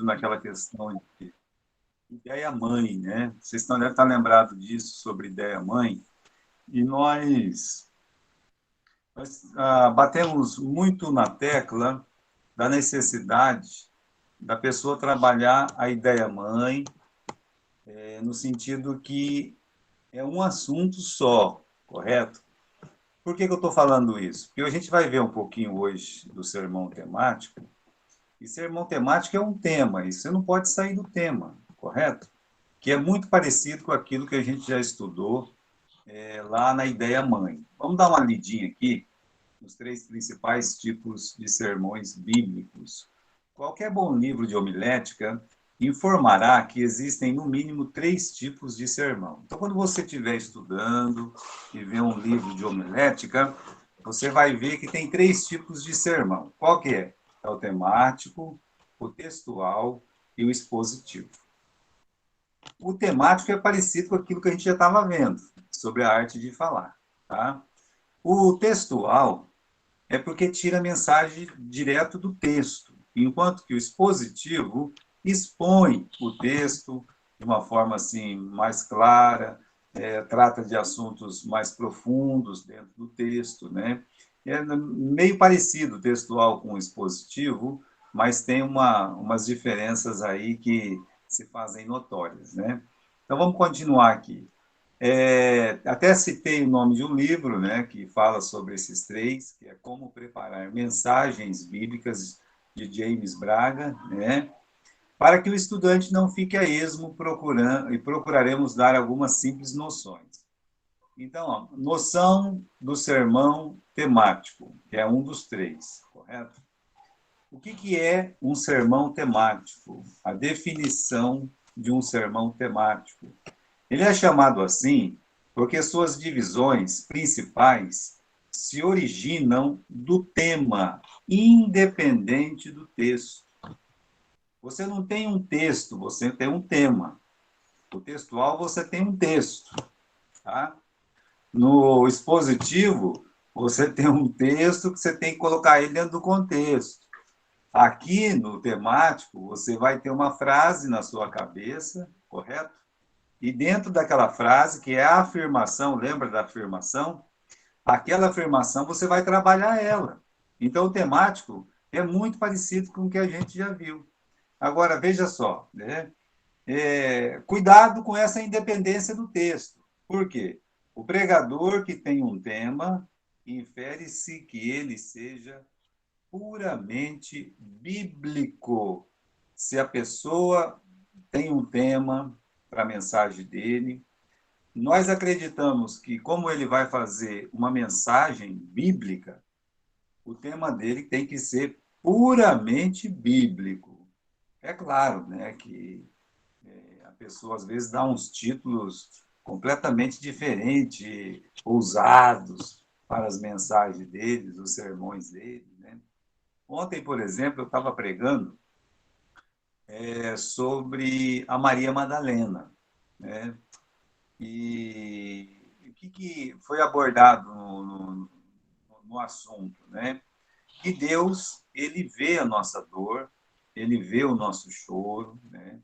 naquela questão de ideia-mãe, né? Vocês devem estar lembrados disso, sobre ideia-mãe, e nós batemos muito na tecla da necessidade da pessoa trabalhar a ideia-mãe, no sentido que é um assunto só, correto? Por que eu estou falando isso? Porque a gente vai ver um pouquinho hoje do sermão temático, e sermão temático é um tema, e você não pode sair do tema, correto? Que é muito parecido com aquilo que a gente já estudou lá na ideia-mãe. Vamos dar uma lidinha aqui nos três principais tipos de sermões bíblicos. Qualquer bom livro de homilética informará que existem, no mínimo, três tipos de sermão. Então, quando você estiver estudando e ver um livro de homilética, você vai ver que tem três tipos de sermão. Qual que é? É o temático, o textual e o expositivo. O temático é parecido com aquilo que a gente já estava vendo, sobre a arte de falar. Tá? O textual é porque tira a mensagem direto do texto, enquanto que o expositivo expõe o texto de uma forma assim mais clara, trata de assuntos mais profundos dentro do texto, né? É meio parecido o textual com o expositivo, mas tem umas diferenças aí que se fazem notórias, né? Então vamos continuar aqui. Até citei o nome de um livro, né, que fala sobre esses três, que é Como Preparar Mensagens Bíblicas, de James Braga, né, para que o estudante não fique a esmo procurando, e procuraremos dar algumas simples noções. Então, ó, noção do sermão temático, que é um dos três, correto? O que é um sermão temático? A definição de um sermão temático. Ele é chamado assim porque suas divisões principais se originam do tema, independente do texto. Você não tem um texto, você tem um tema. O textual, você tem um texto. Tá? No expositivo, você tem um texto que você tem que colocar ele dentro do contexto. Aqui, no temático, você vai ter uma frase na sua cabeça, correto? E dentro daquela frase, que é a afirmação, lembra da afirmação? Aquela afirmação você vai trabalhar ela. Então, o temático é muito parecido com o que a gente já viu. Agora, veja só, né? Cuidado com essa independência do texto. Por quê? O pregador que tem um tema, infere-se que ele seja puramente bíblico. Se a pessoa tem um tema para a mensagem dele, nós acreditamos que, como ele vai fazer uma mensagem bíblica, o tema dele tem que ser puramente bíblico. É claro, né, que a pessoa às vezes dá uns títulos completamente diferentes, ousados para as mensagens deles, os sermões deles. Né? Ontem, por exemplo, eu estava pregando sobre a Maria Madalena, né? E o que foi abordado no assunto, né? Que Deus, ele vê a nossa dor, ele vê o nosso choro, né?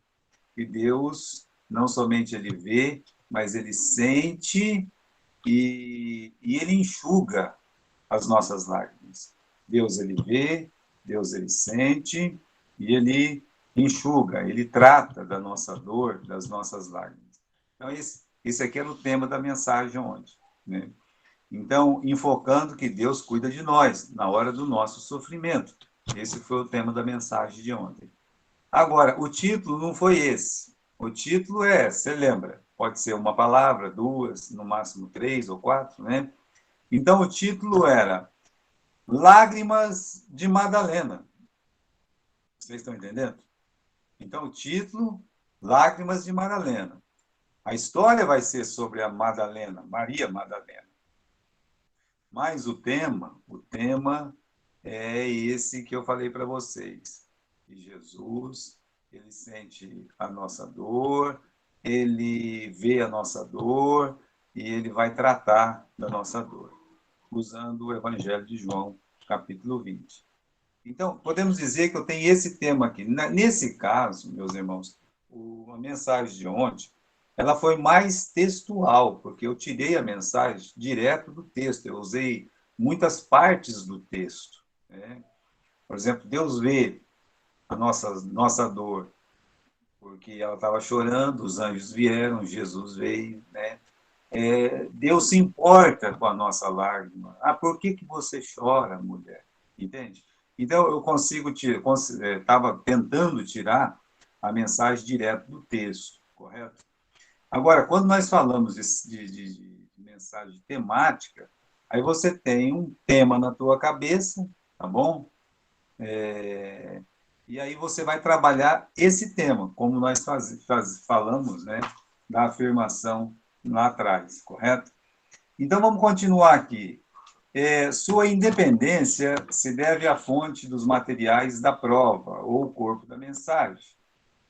E Deus, não somente ele vê, mas ele sente e ele enxuga as nossas lágrimas. Deus, ele vê, Deus, ele sente e ele enxuga, ele trata da nossa dor, das nossas lágrimas. Então, esse aqui era o tema da mensagem ontem, né? Então, enfocando que Deus cuida de nós na hora do nosso sofrimento. Esse foi o tema da mensagem de ontem. Agora, o título não foi esse. O título você lembra, pode ser uma palavra, duas, no máximo três ou quatro, né? Então, o título era Lágrimas de Madalena. Vocês estão entendendo? Então, o título, Lágrimas de Madalena. A história vai ser sobre a Madalena, Maria Madalena. Mas o tema é esse que eu falei para vocês. Que Jesus, ele sente a nossa dor, ele vê a nossa dor e ele vai tratar da nossa dor, usando o Evangelho de João, capítulo 20. Então, podemos dizer que eu tenho esse tema aqui. Nesse caso, meus irmãos, a mensagem de ontem, ela foi mais textual, porque eu tirei a mensagem direto do texto. Eu usei muitas partes do texto, né? Por exemplo, Deus vê a nossa dor, porque ela estava chorando, os anjos vieram, Jesus veio, né? Deus se importa com a nossa lágrima. Ah, por que que você chora, mulher? Entende? Então, eu estava tentando tirar a mensagem direto do texto, correto? Agora, quando nós falamos de mensagem temática, aí você tem um tema na tua cabeça, tá bom? E aí você vai trabalhar esse tema, como nós falamos, né, da afirmação lá atrás, correto? Então, vamos continuar aqui. Sua independência se deve à fonte dos materiais da prova ou corpo da mensagem.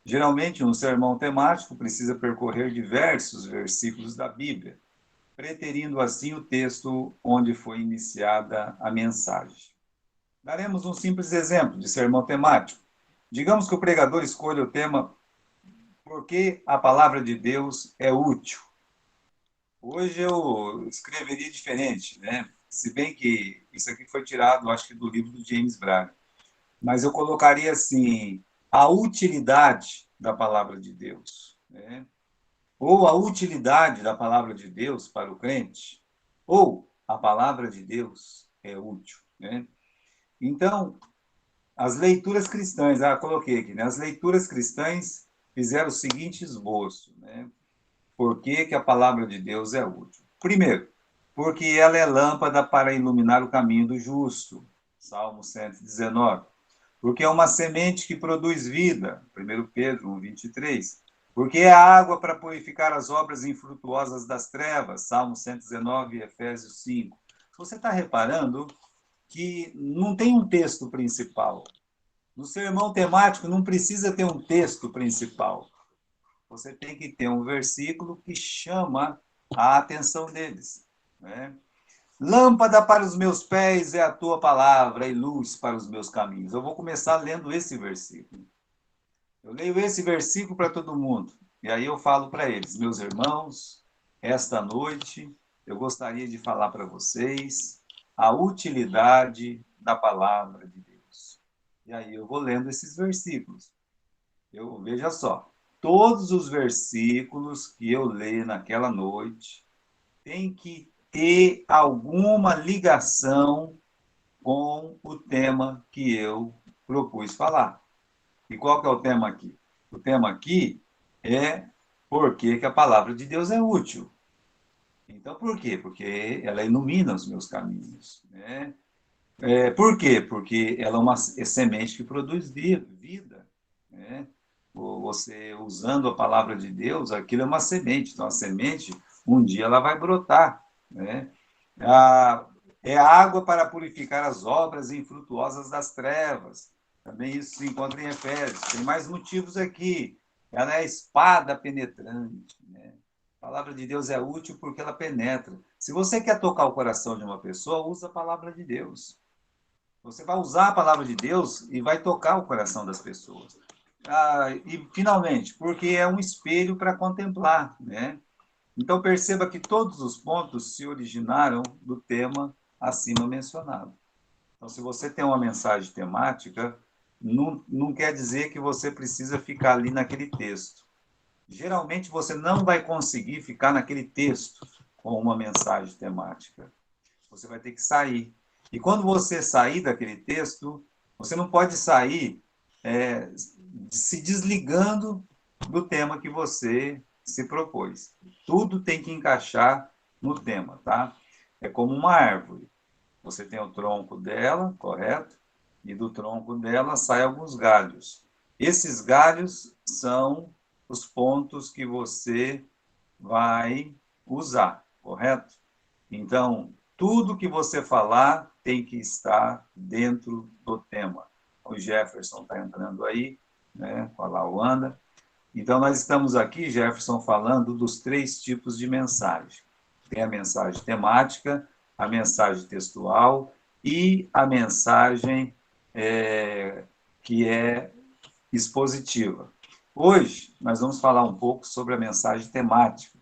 Geralmente, um sermão temático precisa percorrer diversos versículos da Bíblia, preterindo assim o texto onde foi iniciada a mensagem. Daremos um simples exemplo de sermão temático. Digamos que o pregador escolha o tema Por que a palavra de Deus é útil? Hoje eu escreveria diferente, né? Se bem que isso aqui foi tirado, acho que do livro do James Braga. Mas eu colocaria assim, a utilidade da palavra de Deus, né? Ou a utilidade da palavra de Deus para o crente, ou a palavra de Deus é útil, né? Então, as leituras cristãs, coloquei aqui, né? As leituras cristãs fizeram o seguinte esboço, né? Por que que a palavra de Deus é útil? Primeiro, porque ela é lâmpada para iluminar o caminho do justo. Salmo 119. Porque é uma semente que produz vida. 1 Pedro 1,23. Porque é água para purificar as obras infrutuosas das trevas. Salmo 119 e Efésios 5. Você está reparando que não tem um texto principal. No sermão temático não precisa ter um texto principal. Você tem que ter um versículo que chama a atenção deles, né? Lâmpada para os meus pés é a tua palavra e luz para os meus caminhos. Eu vou começar lendo esse versículo. Eu leio esse versículo para todo mundo. E aí eu falo para eles, meus irmãos, esta noite eu gostaria de falar para vocês a utilidade da palavra de Deus. E aí eu vou lendo esses versículos. Veja só, todos os versículos que eu leio naquela noite têm que ter alguma ligação com o tema que eu propus falar. E qual que é o tema aqui? O tema aqui é por que que a palavra de Deus é útil. Então, por quê? Porque ela ilumina os meus caminhos, né? Por quê? Porque ela é uma semente que produz vida, né? Você usando a palavra de Deus, aquilo é uma semente. Então, a semente, um dia ela vai brotar, né? A, é água para purificar as obras infrutuosas das trevas. Também isso se encontra em Efésios. Tem mais motivos aqui. Ela é a espada penetrante, né? A palavra de Deus é útil porque ela penetra. Se você quer tocar o coração de uma pessoa, usa a palavra de Deus. Você vai usar a palavra de Deus e vai tocar o coração das pessoas. E, finalmente, porque é um espelho para contemplar, né? Então, perceba que todos os pontos se originaram do tema acima mencionado. Então, se você tem uma mensagem temática, não quer dizer que você precisa ficar ali naquele texto. Geralmente, você não vai conseguir ficar naquele texto com uma mensagem temática. Você vai ter que sair. E quando você sair daquele texto, você não pode sair se desligando do tema que você se propôs. Tudo tem que encaixar no tema, tá? É como uma árvore. Você tem o tronco dela, correto? E do tronco dela saem alguns galhos. Esses galhos são os pontos que você vai usar, correto? Então, tudo que você falar tem que estar dentro do tema. O Jefferson está entrando aí, né, com a Lauanda. Então, nós estamos aqui, Jefferson, falando dos 3 tipos de mensagem. Tem a mensagem temática, a mensagem textual e a mensagem que é expositiva. Hoje, nós vamos falar um pouco sobre a mensagem temática.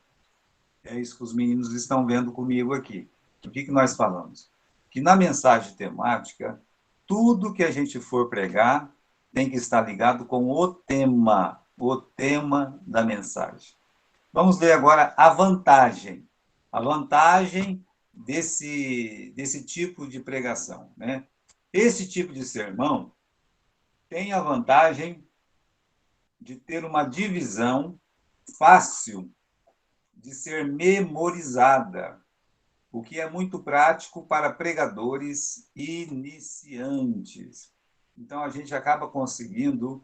É isso que os meninos estão vendo comigo aqui. O que nós falamos? Que na mensagem temática, tudo que a gente for pregar tem que estar ligado com o tema da mensagem. Vamos ler agora a vantagem desse tipo de pregação, né? Esse tipo de sermão tem a vantagem de ter uma divisão fácil de ser memorizada, o que é muito prático para pregadores iniciantes. Então, a gente acaba conseguindo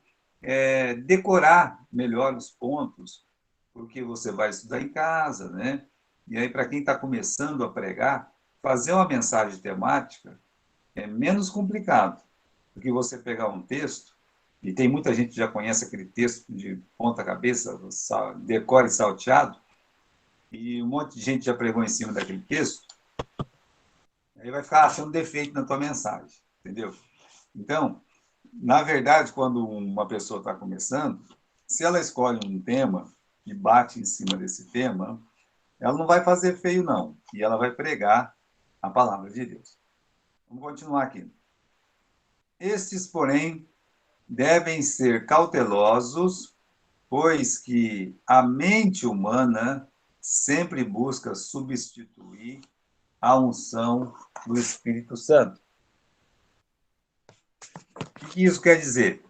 decorar melhor os pontos, porque você vai estudar em casa, né? E aí, para quem está começando a pregar, fazer uma mensagem temática é menos complicado do que você pegar um texto, e tem muita gente que já conhece aquele texto de ponta cabeça, decore salteado, e um monte de gente já pregou em cima daquele texto, aí vai ficar achando defeito na tua mensagem, entendeu? Então, na verdade, quando uma pessoa está começando, se ela escolhe um tema e bate em cima desse tema, ela não vai fazer feio, não. E ela vai pregar a palavra de Deus. Vamos continuar aqui. Estes, porém, devem ser cautelosos, pois que a mente humana sempre busca substituir a unção do Espírito Santo. O que isso quer dizer?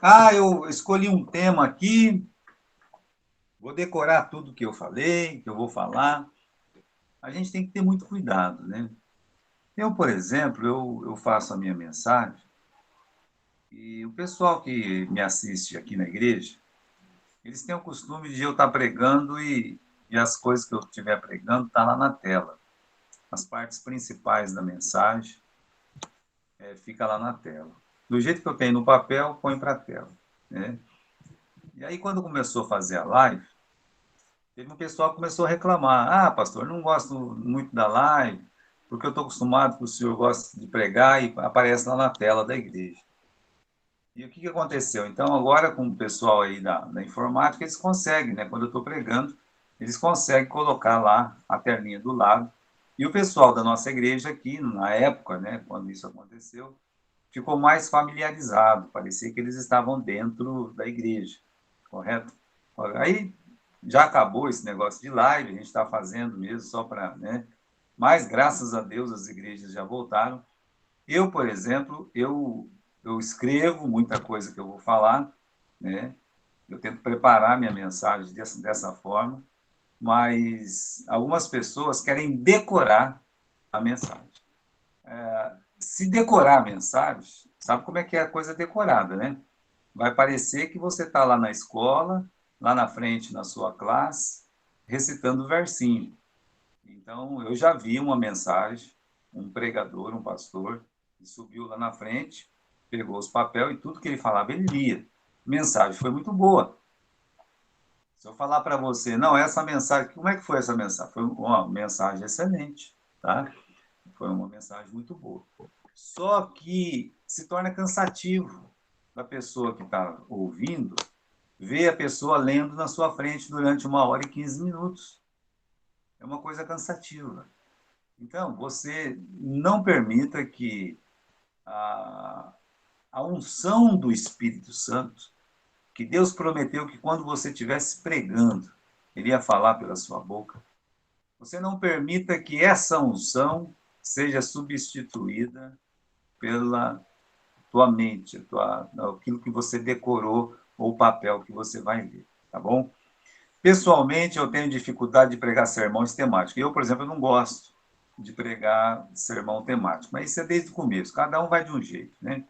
Ah, eu escolhi um tema aqui, vou decorar tudo que eu falei, que eu vou falar. A gente tem que ter muito cuidado, né? Eu, por exemplo, eu faço a minha mensagem e o pessoal que me assiste aqui na igreja, eles têm o costume de eu estar pregando e as coisas que eu estiver pregando estão lá na tela. As partes principais da mensagem fica lá na tela. Do jeito que eu tenho no papel, põe para a tela, né? E aí, quando começou a fazer a live, teve um pessoal que começou a reclamar. Ah, pastor, não gosto muito da live, porque eu estou acostumado que o senhor gosta de pregar e aparece lá na tela da igreja. E o que aconteceu? Então, agora, com o pessoal aí da informática, eles conseguem, né? Quando eu estou pregando, eles conseguem colocar lá a telinha do lado. E o pessoal da nossa igreja aqui, na época, né, quando isso aconteceu, ficou mais familiarizado. Parecia que eles estavam dentro da igreja, correto? Aí já acabou esse negócio de live, a gente está fazendo mesmo só para, né? Mas graças a Deus as igrejas já voltaram. Eu, por exemplo, eu escrevo muita coisa que eu vou falar, né? Eu tento preparar minha mensagem dessa forma, mas algumas pessoas querem decorar a mensagem. Se decorar a mensagem, sabe como é que é a coisa decorada, né? Vai parecer que você está lá na escola, lá na frente, na sua classe, recitando o versinho. Então, eu já vi uma mensagem, um pregador, um pastor, que subiu lá na frente, pegou os papéis e tudo que ele falava, ele lia. A mensagem foi muito boa. Se eu falar para você, não, essa mensagem, como é que foi essa mensagem? Foi uma mensagem excelente, tá? Foi uma mensagem muito boa. Só que se torna cansativo da pessoa que está ouvindo ver a pessoa lendo na sua frente durante 1 hora e 15 minutos. É uma coisa cansativa. Então, você não permita que a, a unção do Espírito Santo, que Deus prometeu que quando você estivesse pregando, ele ia falar pela sua boca, você não permita que essa unção seja substituída pela tua mente, aquilo que você decorou ou o papel que você vai ler, tá bom? Pessoalmente, eu tenho dificuldade de pregar sermões temáticos. Eu, por exemplo, não gosto de pregar sermão temático, mas isso é desde o começo. Cada um vai de um jeito, né?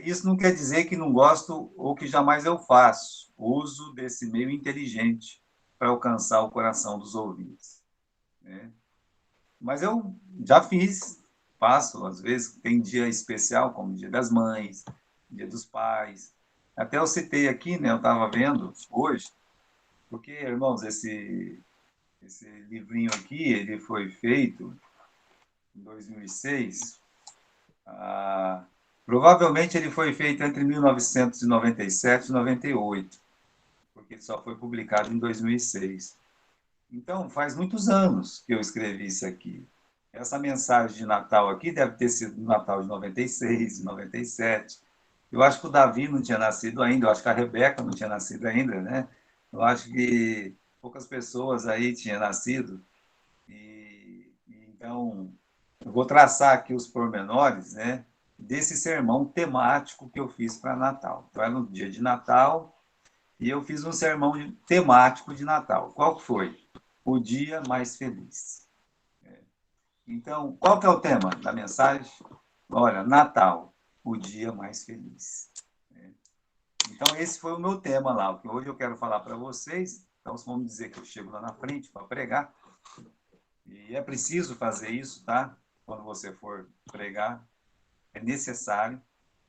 Isso não quer dizer que não gosto ou que jamais eu faço uso desse meio inteligente para alcançar o coração dos ouvintes, né? Mas eu já fiz, faço, às vezes tem dia especial, como Dia das Mães, Dia dos Pais. Até eu citei aqui, né? Eu estava vendo hoje, porque, irmãos, esse livrinho aqui, ele foi feito em 2006, Ah, provavelmente ele foi feito entre 1997 e 98, porque ele só foi publicado em 2006. Então, faz muitos anos que eu escrevi isso aqui. Essa mensagem de Natal aqui deve ter sido no Natal de 96, de 97. Eu acho que o Davi não tinha nascido ainda, eu acho que a Rebeca não tinha nascido ainda, né? Eu acho que poucas pessoas aí tinham nascido. Então, eu vou traçar aqui os pormenores, né, desse sermão temático que eu fiz para Natal. Então, é no dia de Natal e eu fiz um sermão temático de Natal. Qual foi? O dia mais feliz. Então, qual que é o tema da mensagem? Olha, Natal, o dia mais feliz. Então, esse foi o meu tema lá. O que hoje eu quero falar para vocês. Então, vamos dizer que eu chego lá na frente para pregar. E é preciso fazer isso, tá? Quando você for pregar, é necessário.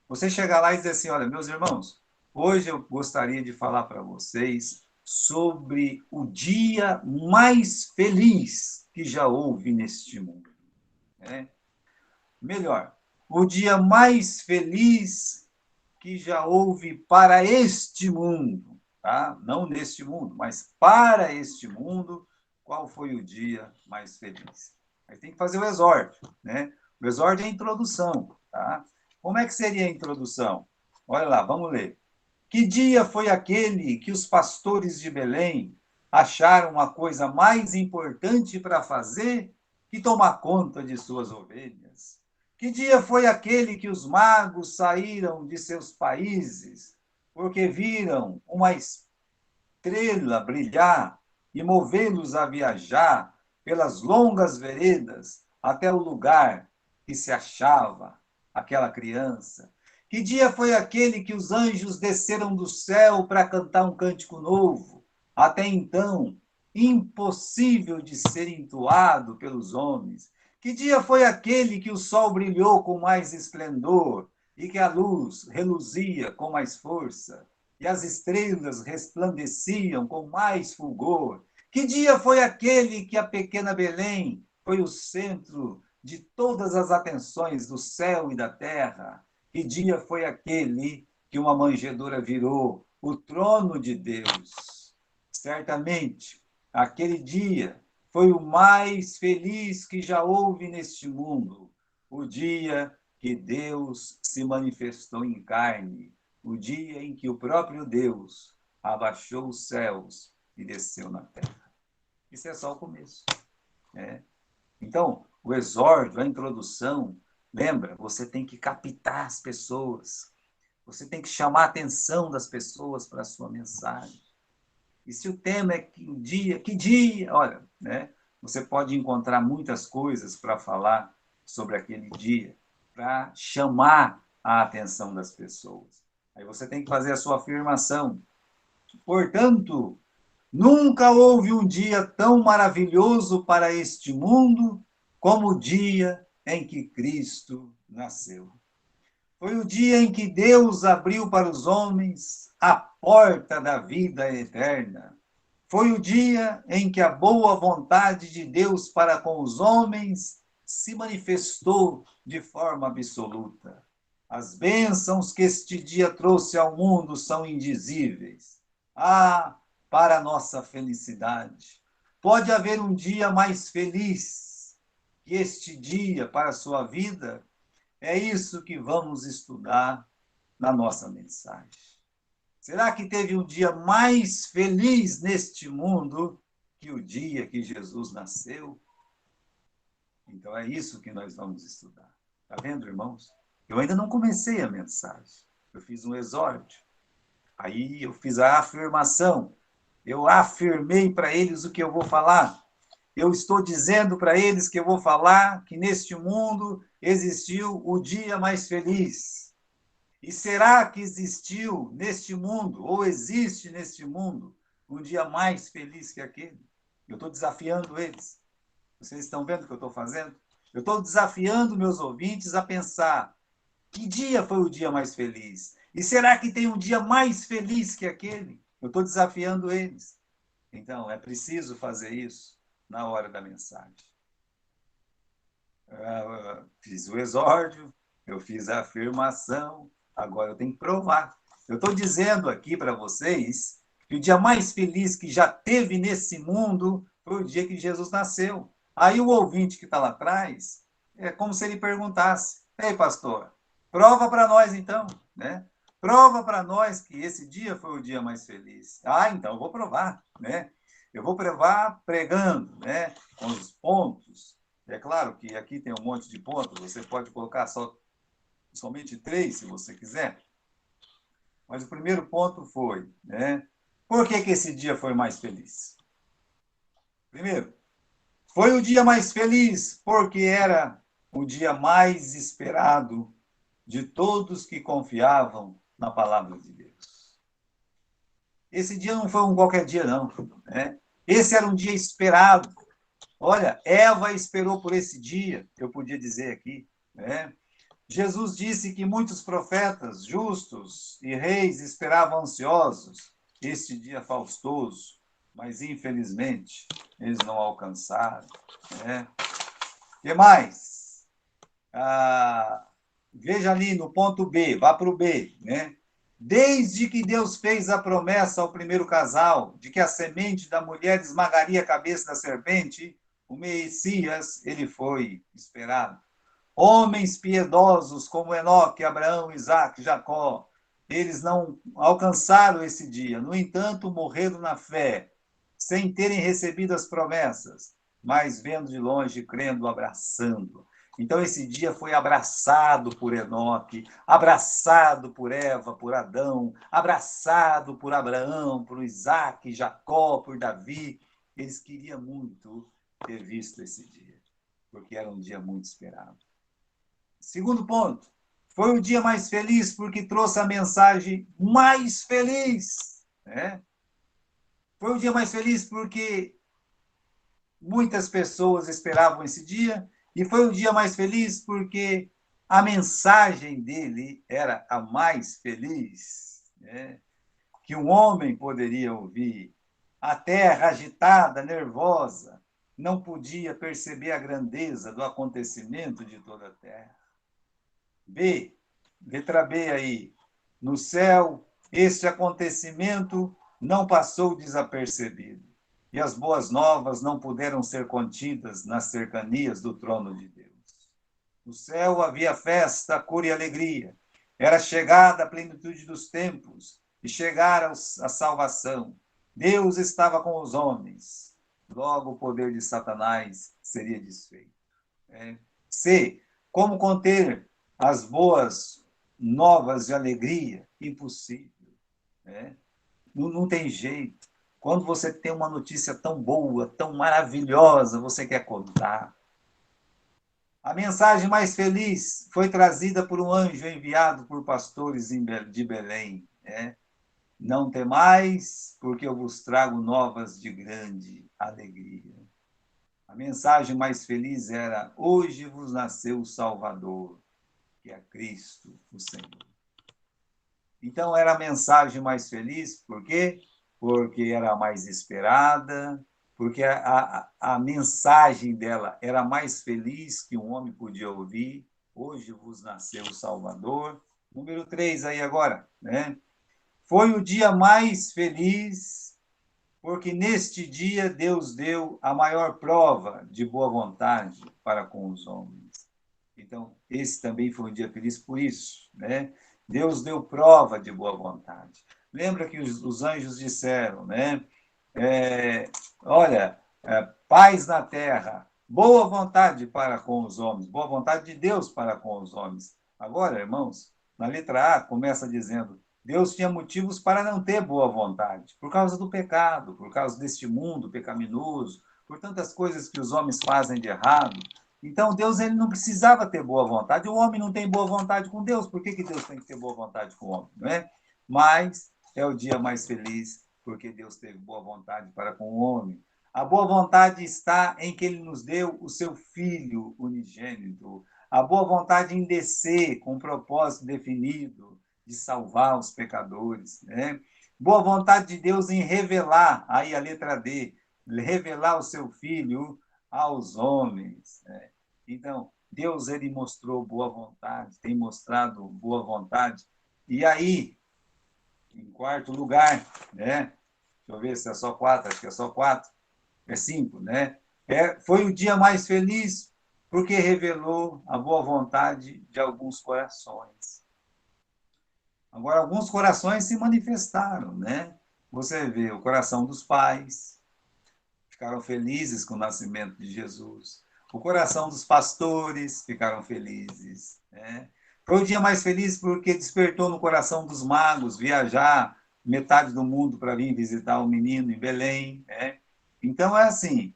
Você chegar lá e dizer assim: olha, meus irmãos, hoje eu gostaria de falar para vocês sobre o dia mais feliz que já houve neste mundo. Né? Melhor, o dia mais feliz que já houve para este mundo, tá? Não neste mundo, mas para este mundo, qual foi o dia mais feliz? Aí tem que fazer o exórdio, né? O exórdio é a introdução, tá? Como é que seria a introdução? Olha lá, vamos ler. Que dia foi aquele que os pastores de Belém acharam uma coisa mais importante para fazer que tomar conta de suas ovelhas? Que dia foi aquele que os magos saíram de seus países porque viram uma estrela brilhar e movê-los a viajar pelas longas veredas até o lugar que se achava aquela criança? Que dia foi aquele que os anjos desceram do céu para cantar um cântico novo, até então impossível de ser entoado pelos homens? Que dia foi aquele que o sol brilhou com mais esplendor e que a luz reluzia com mais força? E as estrelas resplandeciam com mais fulgor? Que dia foi aquele que a pequena Belém foi o centro de todas as atenções do céu e da terra? Que dia foi aquele que uma manjedoura virou o trono de Deus? Certamente, aquele dia foi o mais feliz que já houve neste mundo, o dia que Deus se manifestou em carne, o dia em que o próprio Deus abaixou os céus e desceu na terra. Isso é só o começo. Né? Então, o exórdio, a introdução, lembra, você tem que captar as pessoas, você tem que chamar a atenção das pessoas para a sua mensagem. E se o tema é que dia, olha, né? Você pode encontrar muitas coisas para falar sobre aquele dia, para chamar a atenção das pessoas. Aí você tem que fazer a sua afirmação. Portanto, nunca houve um dia tão maravilhoso para este mundo como o dia em que Cristo nasceu. Foi o dia em que Deus abriu para os homens a porta da vida eterna. Foi o dia em que a boa vontade de Deus para com os homens se manifestou de forma absoluta. As bênçãos que este dia trouxe ao mundo são indizíveis. Ah, para a nossa felicidade! Pode haver um dia mais feliz que este dia para a sua vida? É isso que vamos estudar na nossa mensagem. Será que teve um dia mais feliz neste mundo que o dia que Jesus nasceu? Então é isso que nós vamos estudar. Está vendo, irmãos? Eu ainda não comecei a mensagem. Eu fiz um exórdio. Aí eu fiz a afirmação. Eu afirmei para eles o que eu vou falar. Eu estou dizendo para eles que eu vou falar que neste mundo existiu o dia mais feliz. E será que existiu neste mundo, ou existe neste mundo, um dia mais feliz que aquele? Eu estou desafiando eles. Vocês estão vendo o que eu estou fazendo? Eu estou desafiando meus ouvintes a pensar: que dia foi o dia mais feliz? E será que tem um dia mais feliz que aquele? Eu estou desafiando eles. Então, é preciso fazer isso na hora da mensagem. Fiz o exórdio, Eu fiz a afirmação, agora eu tenho que provar. Eu estou dizendo aqui para vocês que o dia mais feliz que já teve nesse mundo foi o dia que Jesus nasceu. Aí o ouvinte que está lá atrás, é como se ele perguntasse: ei, pastor, prova para nós então, né? Prova para nós que esse dia foi o dia mais feliz. Ah, então eu vou provar, né? Eu vou provar pregando, né? Com os pontos. É claro que aqui tem um monte de pontos, você pode colocar somente 3, se você quiser. Mas o primeiro ponto foi, né? Por que esse dia foi mais feliz? Primeiro, foi o dia mais feliz porque era o dia mais esperado de todos que confiavam na palavra de Deus. Esse dia não foi um qualquer dia, não, né? Esse era um dia esperado. Olha, Eva esperou por esse dia, eu podia dizer aqui, né? Jesus disse que muitos profetas justos e reis esperavam ansiosos este dia faustoso, mas infelizmente eles não alcançaram. Né? O que mais? Veja ali no ponto B, vá para o B. Né? Desde que Deus fez a promessa ao primeiro casal de que a semente da mulher esmagaria a cabeça da serpente, o Messias, ele foi esperado. Homens piedosos como Enoque, Abraão, Isaac, Jacó, eles não alcançaram esse dia. No entanto, morreram na fé, sem terem recebido as promessas, mas vendo de longe, crendo, abraçando. Então, esse dia foi abraçado por Enoque, abraçado por Eva, por Adão, abraçado por Abraão, por Isaac, Jacó, por Davi. Eles queriam muito ter visto esse dia, porque era um dia muito esperado. Segundo ponto, foi o dia mais feliz porque trouxe a mensagem mais feliz. Né? Foi o dia mais feliz porque muitas pessoas esperavam esse dia, e foi o dia mais feliz porque a mensagem dele era a mais feliz, né? Que um homem poderia ouvir. A terra agitada, nervosa, não podia perceber a grandeza do acontecimento de toda a terra. B, letra B aí. No céu, este acontecimento não passou desapercebido. E as boas novas não puderam ser contidas nas cercanias do trono de Deus. No céu havia festa, cor e alegria. Era chegada a plenitude dos tempos e chegara a salvação. Deus estava com os homens. Logo o poder de Satanás seria desfeito. C. Como conter as boas novas de alegria? Impossível. Né? Não tem jeito. Quando você tem uma notícia tão boa, tão maravilhosa, você quer contar. A mensagem mais feliz foi trazida por um anjo enviado por pastores de Belém. Né? Não temais, porque eu vos trago novas de grande alegria. A mensagem mais feliz era: hoje vos nasceu o Salvador, que é Cristo, o Senhor. Então era a mensagem mais feliz, por quê? Porque era a mais esperada, porque a mensagem dela era mais feliz que um homem podia ouvir. Hoje vos nasceu o Salvador. Número 3 aí agora, né? Foi o dia mais feliz, porque neste dia Deus deu a maior prova de boa vontade para com os homens. Então, esse também foi um dia feliz por isso, né? Deus deu prova de boa vontade. Lembra que os anjos disseram, né? Olha, paz na terra, boa vontade para com os homens, boa vontade de Deus para com os homens. Agora, irmãos, na letra A começa dizendo: Deus tinha motivos para não ter boa vontade, por causa do pecado, por causa deste mundo pecaminoso, por tantas coisas que os homens fazem de errado. Então, Deus ele não precisava ter boa vontade. O homem não tem boa vontade com Deus. Por que Deus tem que ter boa vontade com o homem? Não é? Mas é o dia mais feliz porque Deus teve boa vontade para com o homem. A boa vontade está em que ele nos deu o seu Filho unigênito. A boa vontade em descer com um propósito definido de salvar os pecadores. Né? Boa vontade de Deus em revelar, aí a letra D, revelar o seu Filho aos homens. Né? Então, Deus, ele mostrou boa vontade, tem mostrado boa vontade. E aí, em quarto lugar, né? Deixa eu ver se é só 4, acho que é só 4, é 5, né? Foi o dia mais feliz porque revelou a boa vontade de alguns corações. Agora, alguns corações se manifestaram, né? Você vê o coração dos pais, ficaram felizes com o nascimento de Jesus. O coração dos pastores ficaram felizes, né? Foi o dia mais feliz porque despertou no coração dos magos viajar metade do mundo para vir visitar o menino em Belém, né? Então, é assim,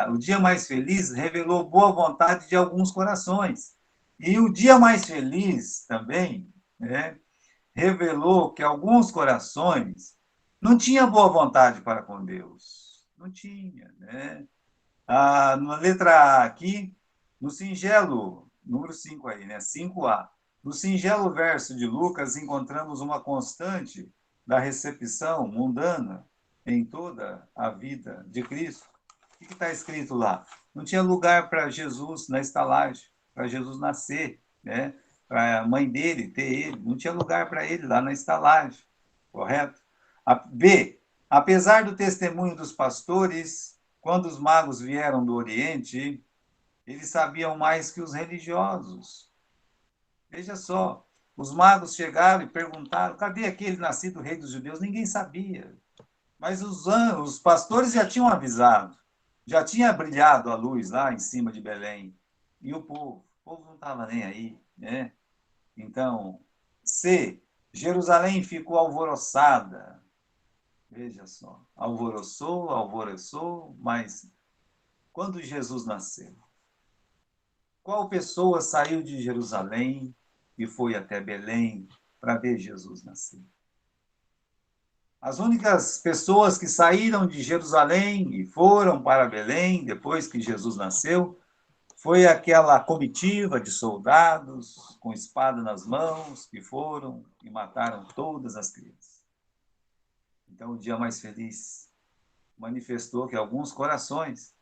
o dia mais feliz revelou boa vontade de alguns corações. E o dia mais feliz também, né, revelou que alguns corações não tinham boa vontade para com Deus. Não tinha, né? Na letra A aqui, no singelo, número 5 aí, né? 5A. No singelo verso de Lucas, encontramos uma constante da recepção mundana em toda a vida de Cristo. O que está escrito lá? Não tinha lugar para Jesus na estalagem, para Jesus nascer, né? Para a mãe dele ter ele, não tinha lugar para ele lá na estalagem, correto? B. Apesar do testemunho dos pastores, quando os magos vieram do Oriente, eles sabiam mais que os religiosos. Veja só, os magos chegaram e perguntaram: cadê aquele nascido rei dos judeus? Ninguém sabia. Mas os pastores já tinham avisado, já tinha brilhado a luz lá em cima de Belém. E o povo não estava nem aí, né? Então, C, Jerusalém ficou alvoroçada. Veja só, alvoroçou, mas quando Jesus nasceu, qual pessoa saiu de Jerusalém e foi até Belém para ver Jesus nascer? As únicas pessoas que saíram de Jerusalém e foram para Belém depois que Jesus nasceu foi aquela comitiva de soldados com espada nas mãos que foram e mataram todas as crianças. Então, o dia mais feliz manifestou que alguns corações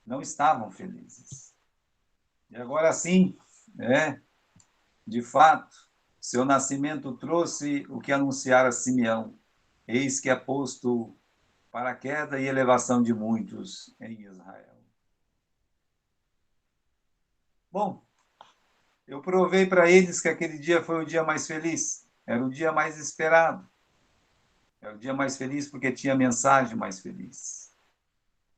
não estavam felizes. E agora sim, né, de fato, seu nascimento trouxe o que anunciara Simeão: eis que é posto para a queda e elevação de muitos em Israel. Bom, eu provei para eles que aquele dia foi o dia mais feliz, era o dia mais esperado, era o dia mais feliz porque tinha mensagem mais feliz.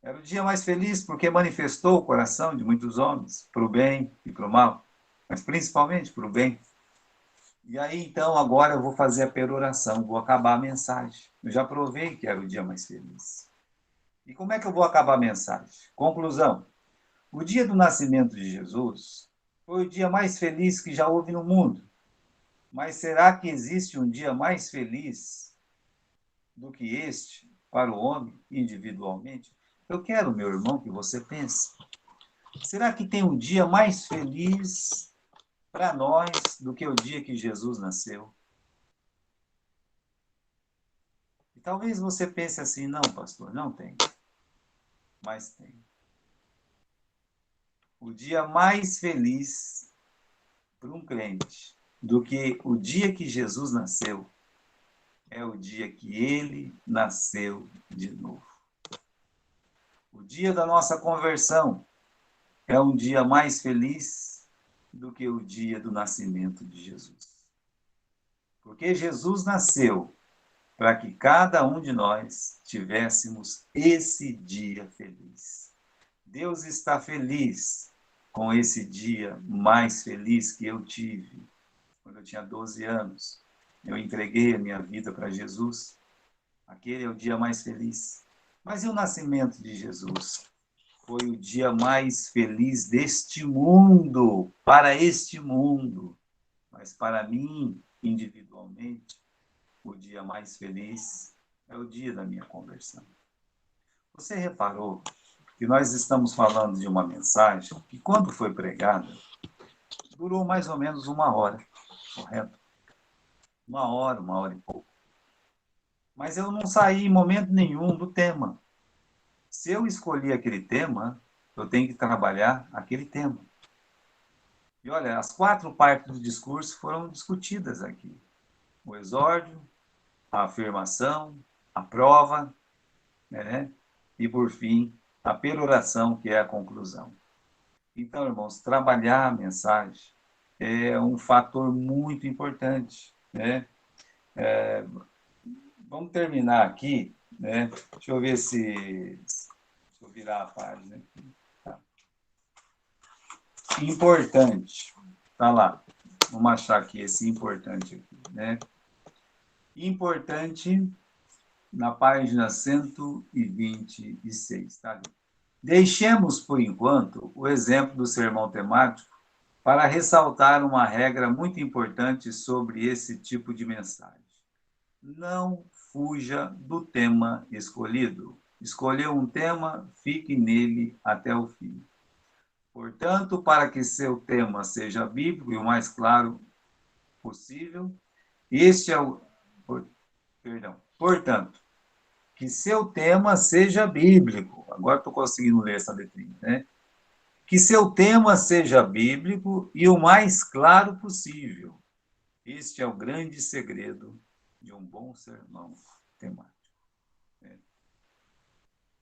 Era o dia mais feliz porque manifestou o coração de muitos homens, para o bem e para o mal, mas principalmente para o bem. E aí, então, agora eu vou fazer a peroração, vou acabar a mensagem. Eu já provei que era o dia mais feliz. E como é que eu vou acabar a mensagem? Conclusão. O dia do nascimento de Jesus foi o dia mais feliz que já houve no mundo. Mas será que existe um dia mais feliz do que este para o homem individualmente? Eu quero, meu irmão, que você pense. Será que tem um dia mais feliz para nós do que o dia que Jesus nasceu? E talvez você pense assim: não, pastor, não tem. Mas tem. O dia mais feliz para um crente do que o dia que Jesus nasceu é o dia que ele nasceu de novo. O dia da nossa conversão é um dia mais feliz do que o dia do nascimento de Jesus. Porque Jesus nasceu para que cada um de nós tivéssemos esse dia feliz. Deus está feliz com esse dia mais feliz que eu tive quando eu tinha 12 anos. Eu entreguei a minha vida para Jesus. Aquele é o dia mais feliz. Mas e o nascimento de Jesus? Foi o dia mais feliz deste mundo, para este mundo. Mas para mim, individualmente, o dia mais feliz é o dia da minha conversão. Você reparou que nós estamos falando de uma mensagem que, quando foi pregada, durou mais ou menos 1 hora, correto? 1 hora e pouco. Mas eu não saí em momento nenhum do tema. Se eu escolhi aquele tema, eu tenho que trabalhar aquele tema. E olha, as 4 partes do discurso foram discutidas aqui: o exórdio, a afirmação, a prova, né? E, por fim, a peroração, que é a conclusão. Então, irmãos, trabalhar a mensagem é um fator muito importante, né? Vamos terminar aqui, né? Deixa eu ver se... Deixa eu virar a página aqui. Tá. Importante. Tá lá. Vamos achar aqui esse importante aqui, né? Importante na página 126, tá? Deixemos, por enquanto, o exemplo do sermão temático para ressaltar uma regra muito importante sobre esse tipo de mensagem. Não fuja do tema escolhido. Escolheu um tema, fique nele até o fim. Portanto, para que seu tema seja bíblico e o mais claro possível, este é o. Perdão. Portanto, que seu tema seja bíblico. Agora estou conseguindo ler essa letrinha, né? Que seu tema seja bíblico e o mais claro possível. Este é o grande segredo de um bom sermão temático.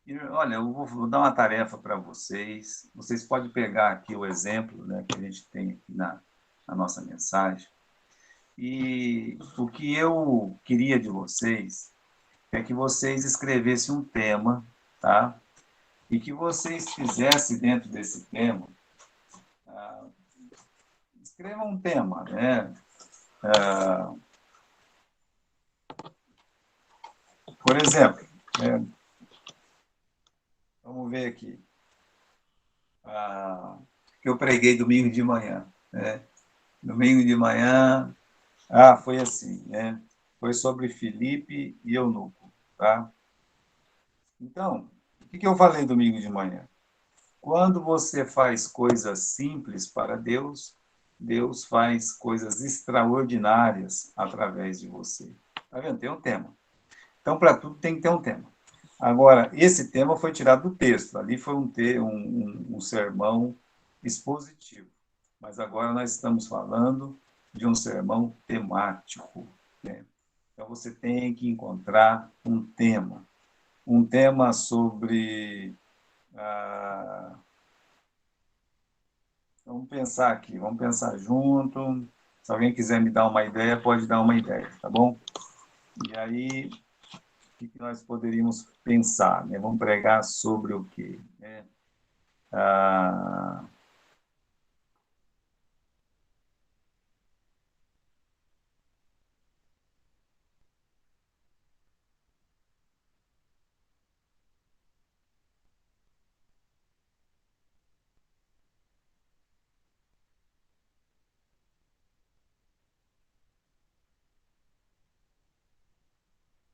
E, olha, eu vou dar uma tarefa para vocês. Vocês podem pegar aqui o exemplo, né, que a gente tem aqui na nossa mensagem. E o que eu queria de vocês é que vocês escrevessem um tema, tá? E que vocês fizessem dentro desse tema, escrevam um tema, né? Por exemplo, vamos ver aqui, que eu preguei domingo de manhã, né? Domingo de manhã, foi assim, né? Foi sobre Filipe e Eunuco, tá? Então, o que eu falei domingo de manhã? Quando você faz coisas simples para Deus, Deus faz coisas extraordinárias através de você. Tá vendo? Tem um tema. Então, para tudo tem que ter um tema. Agora, esse tema foi tirado do texto. Ali foi um sermão expositivo. Mas agora nós estamos falando de um sermão temático, né? Então, você tem que encontrar um tema. Um tema sobre... vamos pensar aqui, vamos pensar junto. Se alguém quiser me dar uma ideia, pode dar uma ideia, tá bom? E aí, o que nós poderíamos pensar, né? Vamos pregar sobre o quê? Né? Ah,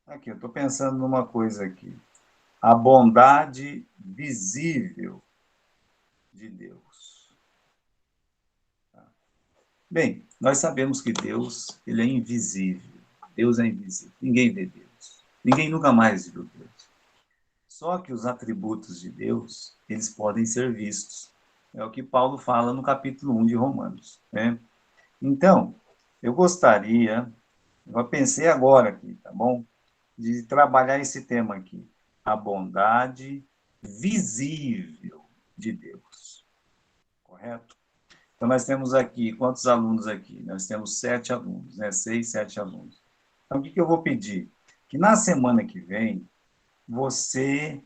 aqui, eu estou pensando numa coisa aqui. A bondade visível de Deus. Bem, nós sabemos que Deus, ele é invisível. Deus é invisível. Ninguém vê Deus. Ninguém nunca mais viu Deus. Só que os atributos de Deus, eles podem ser vistos. É o que Paulo fala no capítulo 1 de Romanos, né? Então, eu gostaria, eu pensei agora aqui, tá bom? De trabalhar esse tema aqui, a bondade visível de Deus, correto? Então, nós temos aqui, quantos alunos aqui? Nós temos 7 alunos, né? 6, 7 alunos. Então, o que eu vou pedir? Que na semana que vem, você,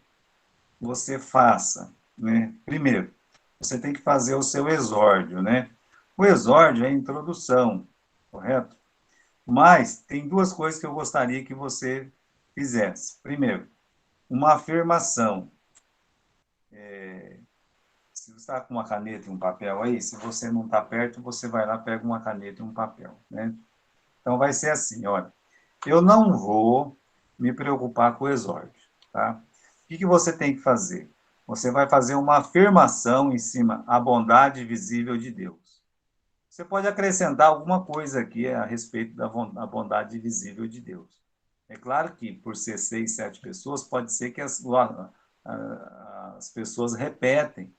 você faça, né? Primeiro, você tem que fazer o seu exórdio, né? O exórdio é a introdução, correto? Mas tem duas coisas que eu gostaria que você fizesse. Primeiro, uma afirmação. Se você está com uma caneta e um papel aí, se você não está perto, você vai lá, pega uma caneta e um papel, né? Então, vai ser assim, olha, eu não vou me preocupar com o exórdio, tá? O que você tem que fazer? Você vai fazer uma afirmação em cima a bondade visível de Deus. Você pode acrescentar alguma coisa aqui a respeito da bondade visível de Deus. É claro que, por ser 6, 7 pessoas, pode ser que as pessoas repetem,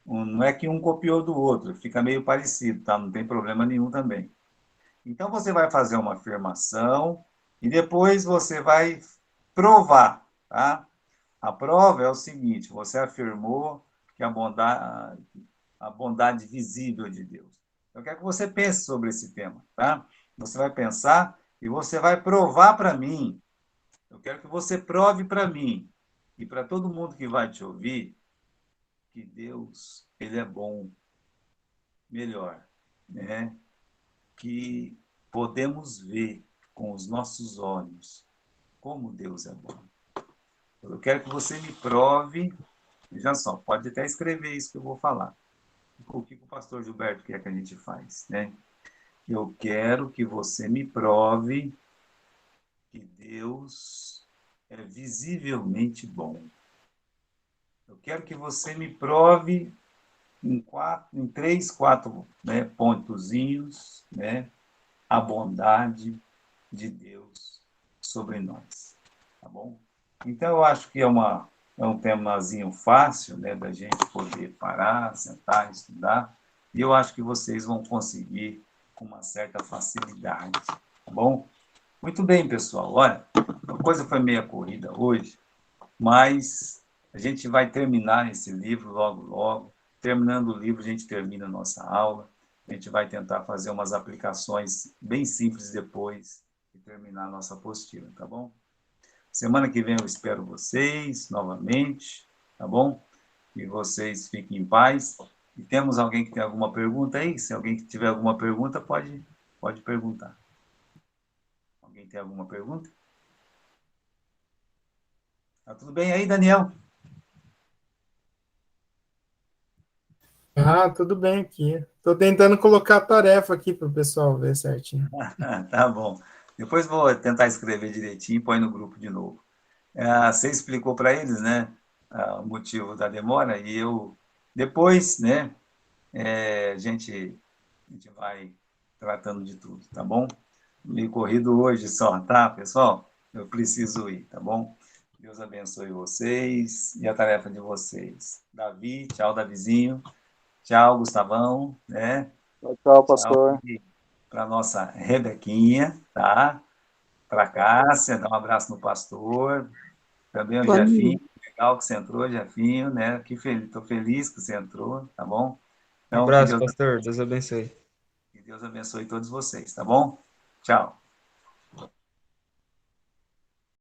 Não é que um copiou do outro, fica meio parecido, tá? Não tem problema nenhum também. Então, você vai fazer uma afirmação e depois você vai provar, tá? A prova é o seguinte: você afirmou que a bondade visível de Deus. Eu quero que você pense sobre esse tema, tá? Você vai pensar e você vai provar para mim. Eu quero que você prove para mim e para todo mundo que vai te ouvir que Deus, ele é bom, melhor, né? Que podemos ver com os nossos olhos como Deus é bom. Eu quero que você me prove, veja só, pode até escrever isso que eu vou falar. O que o pastor Gilberto quer que a gente faz, né? Eu quero que você me prove que Deus é visivelmente bom. Eu quero que você me prove em três, quatro, né, pontozinhos, né, a bondade de Deus sobre nós, tá bom? Então, eu acho que é um temazinho fácil, né, da gente poder parar, sentar, estudar, e eu acho que vocês vão conseguir com uma certa facilidade, tá bom? Muito bem, pessoal. Olha, a coisa foi meia corrida hoje, mas a gente vai terminar esse livro logo, logo. Terminando o livro, a gente termina a nossa aula. A gente vai tentar fazer umas aplicações bem simples depois de terminar a nossa apostila, tá bom? Semana que vem eu espero vocês novamente, tá bom? Que vocês fiquem em paz. E temos alguém que tem alguma pergunta aí? Se alguém que tiver alguma pergunta, pode perguntar. Alguém tem alguma pergunta? Tá tudo bem aí, Daniel? Ah, tudo bem aqui. Estou tentando colocar a tarefa aqui para o pessoal ver certinho. Tá bom. Depois vou tentar escrever direitinho e põe no grupo de novo. Você explicou para eles, né, o motivo da demora e eu depois, né, a gente vai tratando de tudo, tá bom? Me corrido hoje só, tá, pessoal? Eu preciso ir, tá bom? Deus abençoe vocês e a tarefa de vocês. Davi, tchau, Davizinho. Tchau, Gustavão, né? Tchau, tchau, Tchau pastor. para nossa Rebequinha, tá? Para Cássia, dá um abraço no pastor. Também o Jefinho, legal que você entrou, Jefinho, né? Que feliz, estou feliz que você entrou, tá bom? Um Então, abraço, pastor. Deus abençoe. que Deus abençoe todos vocês, tá bom? Tchau.